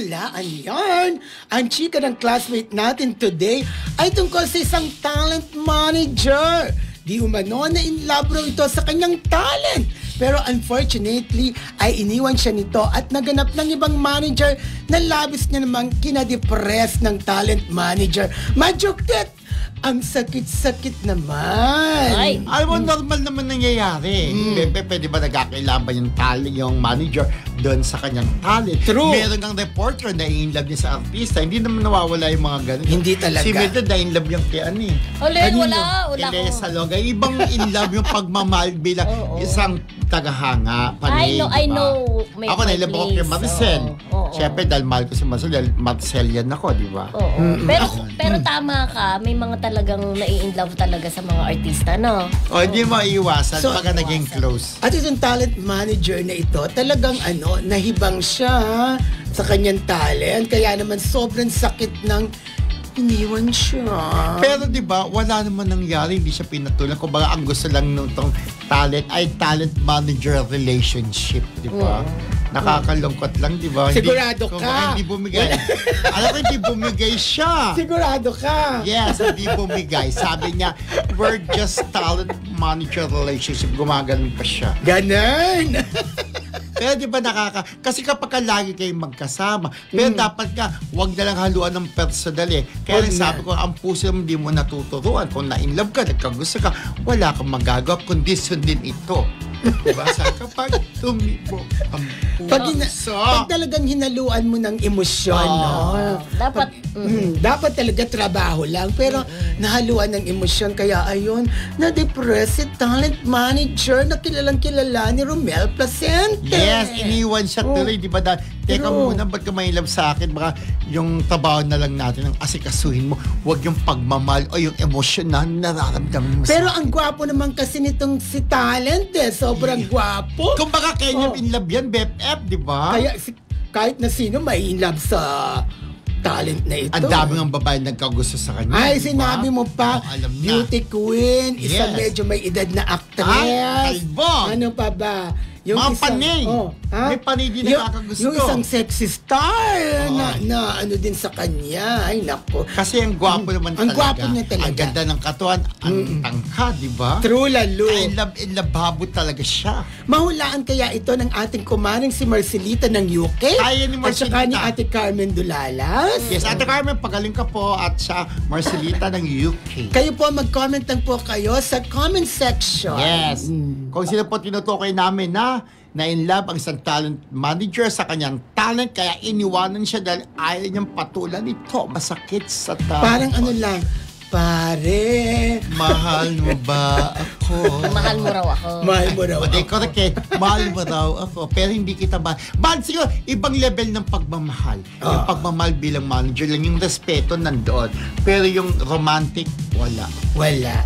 hulaan yan. Ang chika ng classmate natin today ay tungkol sa isang talent manager. Di umano na in love raw ito sa kanyang talent. Pero unfortunately ay iniwan siya nito at naganap ng ibang manager na labis niya namang kinadepress ng talent manager. Majuktet! Ang sakit-sakit naman. Ay. Alam mo, normal naman nangyayari. Pwede ba nagkakailangan yung talent, yung manager doon sa kanyang talent? True. Meron kang reporter na in-love niya sa artista. Hindi naman nawawala yung mga ganun. Hindi talaga. Si Mildred na in-love yung kay Ani. Wala Elesa ko. Loga. Ibang in-love yung pagmamahal bilang isang tagahanga. Panay, I know. May ako na-in-love ako kay Maricel. Siyempre, dahil mahal ko si Maricel, dahil Marcelian ako, di ba? Pero tama ka, may mga talagang nai-inlove talaga sa mga artista, no? O, hindi mo iiwasan So, pagka naging close. At itong talent manager na ito, talagang nahibang siya sa kanyang talent. Kaya naman sobrang sakit ng iniwan siya. Pero 'di ba, wala naman nangyari, hindi siya pinatulan. Kumbaga ang gusto lang nitong talent ay talent manager relationship, 'di ba? Nakakalungkot lang, 'di ba? Sigurado ka? Hindi bumigay. Alam ko hindi bumigay siya. Sigurado ka? Yes, hindi bumigay. Sabi niya, we're just talent manager relationship. Gumaganon pa siya. Ganon. Pero di ba kasi kapag lagi kayong magkasama, pero dapat nga, wag na lang haluan ng personal eh. Kaya lang sabi ko, ang puso mo hindi mo natuturuan. Kung na-inlove ka, nagkagusto ka, wala kang magagawa, kundi sundin ito. Diba? Kapag tumibo ang puso. Pag talagang hinaluan mo ng emosyon, no? Dapat talaga trabaho lang. Pero nahaluan ng emosyon. Kaya ayun, na-depress si talent manager na kilalang kilala ni Romel Placente. Yes, iniwan siya tuloy, di ba? Teka muna, ba't ka may love sa akin? Baka yung trabaho na lang natin, ang asikasuhin mo, huwag yung pagmamahal o yung emosyon na nararamdaman mo Pero sa ang gwapo naman kasi nitong si talent Sobrang gwapo. kung baka kanya in love yan, BFF, di ba? Kaya kahit na sino may in love sa talent na ito. Ang dami ng babae nagkagusto sa kanya. Ay, di ba? sinabi mo pa, alam na. beauty queen, isang Yes. medyo may edad na actress. Ay, kalbo. Ano pa ba? Mga panay. May panay din nakakagusto. Yung isang sexy star na ano din sa kanya. Ay, naku. Kasi ang gwapo naman Ang talaga. gwapo niya talaga. Ang ganda ng katawan, ang tangka, di ba? True, lalo. I love, lababo talaga siya. Mahulaan kaya ito ng ating kumaring si Marcelita ng UK? Kaya ni At saka ni Marcelita. Ate Carmen Dulalas? Yes, Ate Carmen, pagaling ka po at sa Marcelita ng UK. Kayo po, mag-comment lang po kayo sa comment section. Yes. Kung sino po tinutukoy namin na in love ang isang talent manager sa kanyang talent, kaya iniwanan siya dahil ayaw niyang patulan ito. Masakit sa tao. Parang ano lang, pare. Mahal mo ba ako? Mahal mo raw ako. Mahal mo raw Hindi, ako. correct eh. Mahal mo raw ako. Pero hindi kita mahal. Mahal siguro, ibang level ng pagmamahal. Yung pagmamahal bilang manager lang, yung respeto nandoon. Pero yung romantic, wala. Wala.